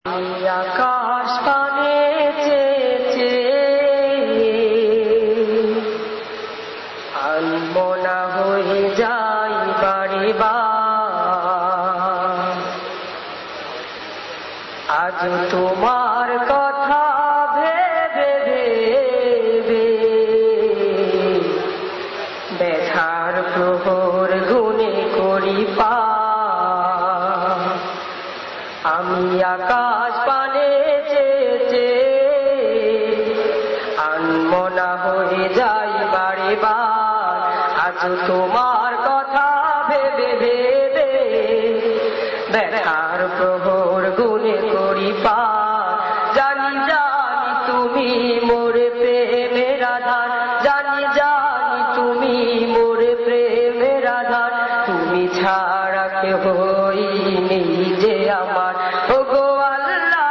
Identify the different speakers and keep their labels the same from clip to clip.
Speaker 1: আকাশ পানে চেয়েছে আনমনা হয়ে যাই বারে বার। আজ তোমার কথা ভেবে ভেবে ব্যথার প্রহর গুনে করি পার। আমি আকাশ পানে চেয়েছে আনমনা হয়ে যাই বারে বার। আজ তোমার কথা ভেবে ভেবে ব্যথার প্রহর গুনে করি পার। জানি জানি তুমি মোর প্রেমের আধার, জানি জানি তুমি মোর প্রেমের আধার। তুমি ছাড়া কেহ নেই যে আমার। ওগো আল্লাহ,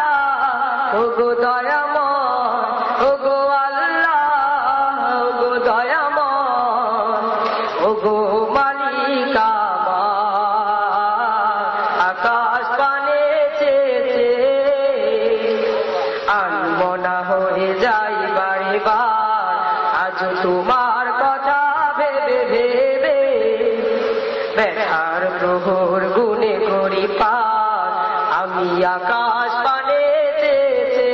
Speaker 1: ওগো দয়াময়, ওগো আল্লাহ, ওগো দয়াময়, ওগো মালিক আমার। আকাশ পানে চেয়েছে আনমনা হয়ে যাই বারে বার। আজ তোমার কথা ভেবে ভেবে ব্যথার প্রহর গুনে করি পার। আমি আকাশ পানে চেয়েছে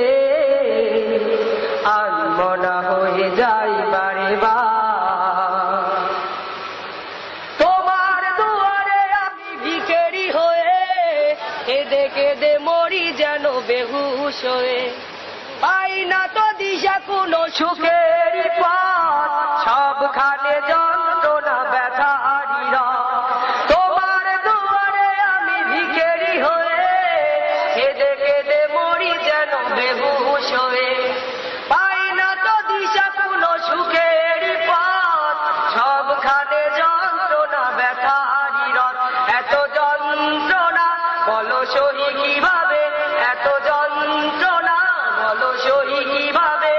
Speaker 1: আনমনা হয়ে যাই বারে বার। তোমার দুয়ারে আমি ভিখারি হয়ে কেঁদে কেঁদে মরি যেন বেহুশ হয়ে। পাই না তো দিশা কোনো সুখের পথ, সবখানে যন্ত্রণা ব্যথারি রাত। তোমার দুয়ারে আমি ভিখারি হয়ে কেঁদে কেঁদে মরি যেন বেহুশ হয়ে। পাই না তো দিশা কোনো সুখের পথ, সবখানে যন্ত্রণা ব্যথারি রাত। এত যন্ত্রণা বলো সহি কিভাবে, এত যন্ত্রণা বলো সহি কিভাবে।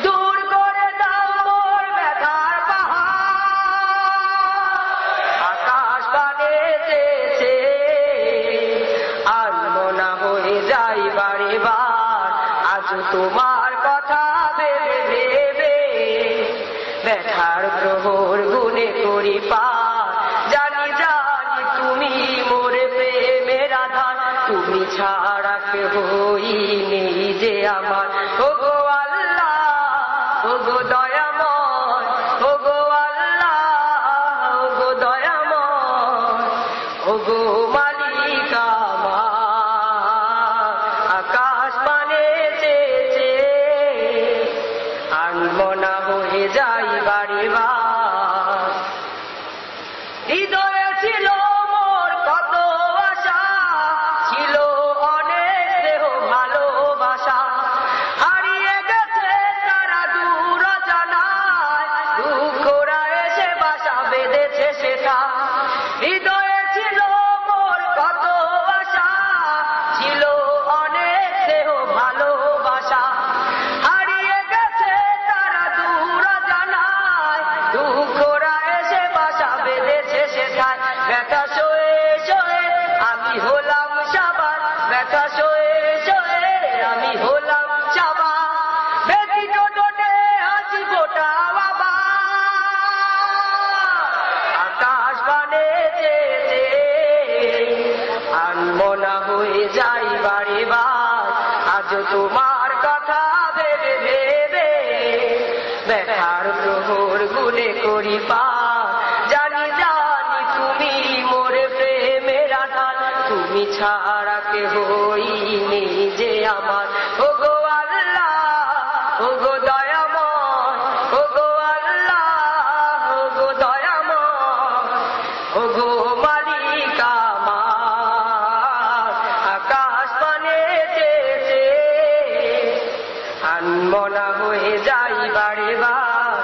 Speaker 1: দূর করে দাও মোর ব্যথার পাহাড়। আকাশ পানে চেয়েছে আনমনা হয়ে যাই বারে বার। আজ তোমার কথা ভেবে ভেবে ব্যথার প্রহর গুনে করি পার। জানি জানি তুমি মোর প্রেমের আধার, তুমি ছাড়া কেহ নেই যে আমার। ওগো আল্লাহ, ওগো দয়াময়, ওগো আল্লাহ, ওগো দয়াময়, ওগো মালিক আমার। আকাশ পানে চেয়েছে আনমনা হয়ে যাই বারে বার। হৃদয়ে ছিল মোর কত আশা, ছিল অনেক দেহ ভালোবাসা। হারিয়ে গেছে তারা দূর জানায়, দুঃখরা এসে বাসা বেঁধেছে সেটা। হৃদয়ে ছিল মোর কত আশা, ছিল অনেক দেহ ভালোবাসা। হারিয়ে গেছে তারা দূর জানায়, দুঃখরা এসে বাসা বেঁধেছে সেটায়। ব্যথা সয়ে সয়ে আমি হলাম সাবার, ব্যথা সয়ে সয়ে আমি হলাম সাবার। ব্যথিত টোটে হাসি ফোটা বাবা। আকাশ পানে চেয়েছে আনমনা হয়ে যাই বারে বার। আজ তোমার কথা ভেবে ভেবে ব্যথার প্রহর গুনে করি পার। জানি জানি তুমি মোর প্রেমের আধার, তুমি ছাড়া কেহ নেই যে আমার। ওগো আল্লাহ, ওগো দয়াময়, ওগো আল্লাহ, ওগো দয়াময়, ওগো মালিক আমার। আকাশ পানে চেয়েছে আনমনা হয়ে যাই বারে বার।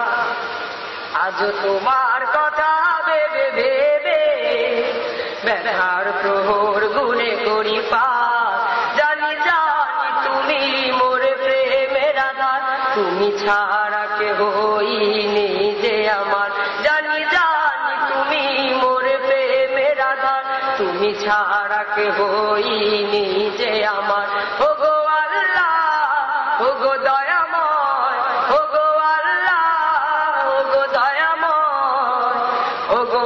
Speaker 1: আজ তোমার কথা ভেবে ভেবে ব্যথার প্রহর গুনে করি পার। জানি জানি তুমি মোর প্রেমের আধার, তুমি ছাড়া কেহ নেই যে আমার। জানি জানি তুমি মোর প্রেমের আধার, তুমি ছাড়া কেহ নেই যে আমার। ওগো